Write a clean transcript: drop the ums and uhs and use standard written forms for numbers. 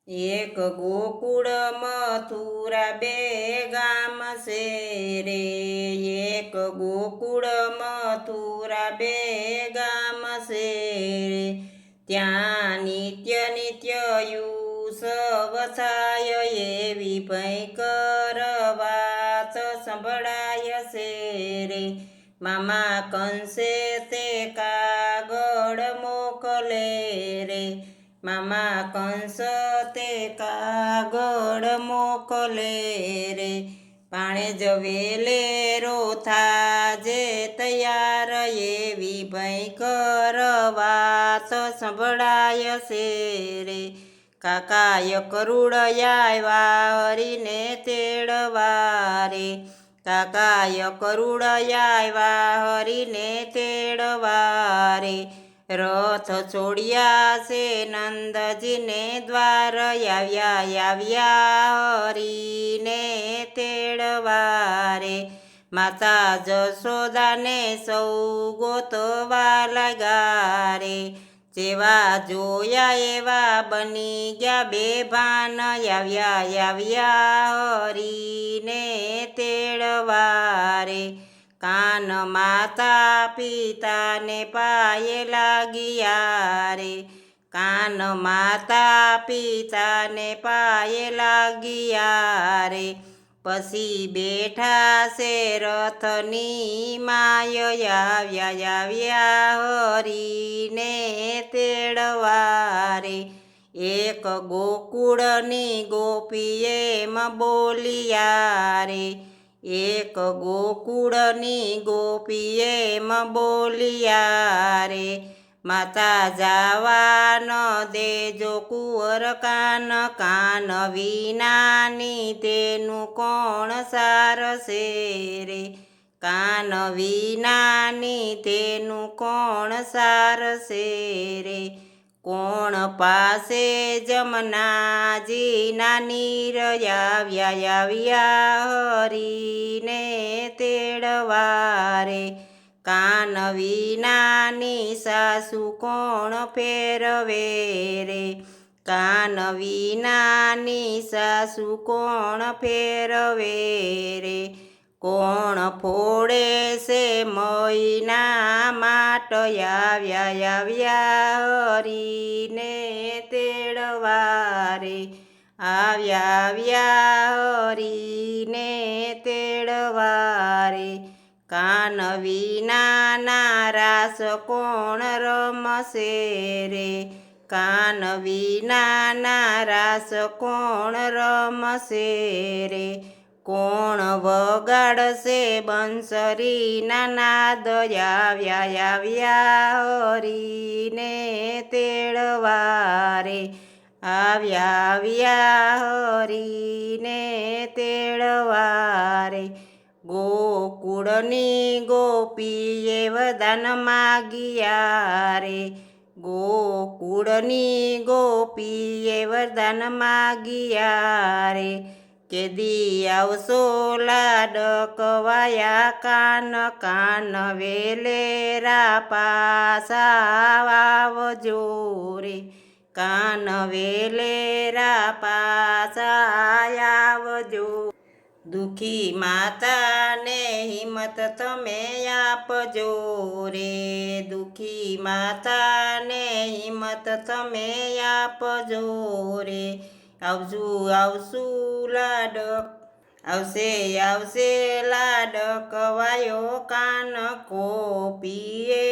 એક ગોકુળ મથુરા બે ગામ છે રે, એક ગોકુળ મથુરા બે ગામ છે રે, ત્યાં નિત્ય નિત્ય યુસવ થાય એવી ભયંકર વાત સંભળાય છે રે. મામા કંસે તે કાગળ મોકલે રે, મામા કંસ તે કાગળ મોકલે રે, પાણે જ વેલેરો થાજે તૈયાર એવી ભયંકર વાત સંભળાય છે રે. કાકાય કરુડ આવ્યા હરીને તેડવા રે, કાકાય કરુડ આવ્યા હરીને તેડવા રે, રથ છોડ્યા છે નંદજીને દ્વાર આવ્યા હરીને તેડવા રે. માતા જશોદાને સૌ ગોતવા લાગ્યા રે, જેવા જોયા એવા બની ગયા બેભાન આવ્યા હરીને તેડવા રે. કાન માતા પિતાને પાયે લાગ્યા રે, કાન માતા પિતાને પાયે લાગ્યા રે, પછી બેઠા છે રથની માય આવ્યા હરીને તેડવા રે. એક ગોકુળની ગોપીએ બોલિયા રે, એક ગોકુળની ગોપીએ બોલિયા રે, માતા જાવા ન દેજો કુંવર કાન, કાન વિનાની તેનું કોણ સારસે રે, કાન વિનાની તેનું કોણ સારસે રે. કોણ પાસે જમનાજીના નીર આવ્યા હરીને તેડવા રે, કાન વિનાની સાસુ કોણ ફેરવે રે, કાન વિનાની સાસુ કોણ ફેરવે રે. કોણ ફોડે છે મયના માટ આવ્યા હરીને તેડવા રે, આવ્યા હરીને તેડવા રે. કાન વિનાના રાસ કોણ રમશે રે, કાન વિનાના રાસ કોણ રમશે રે. કોણ વગાડશે બંસરીના નાદ આવ્યા હરીને તેડવા રે, આવ્યા હરીને તેડવા રે. ગોકુળની ગોપીએ વરદાન માગ્યા રે, ગોકુળની ગોપીએ વરદાન માગ્યા રે, કેદી આવશો લાડકવાયા કાન, કાન વેલેરા પાસા આવજો રે, કાન વેલેરા પાસા આવજો. દુખી માતાને હિંમત તમે આપજો રે, દુખી માતાને હિંમત તમે આપજો રે. આવશું લાડક આવશે લાડકવાયો કાન, ગોપીએ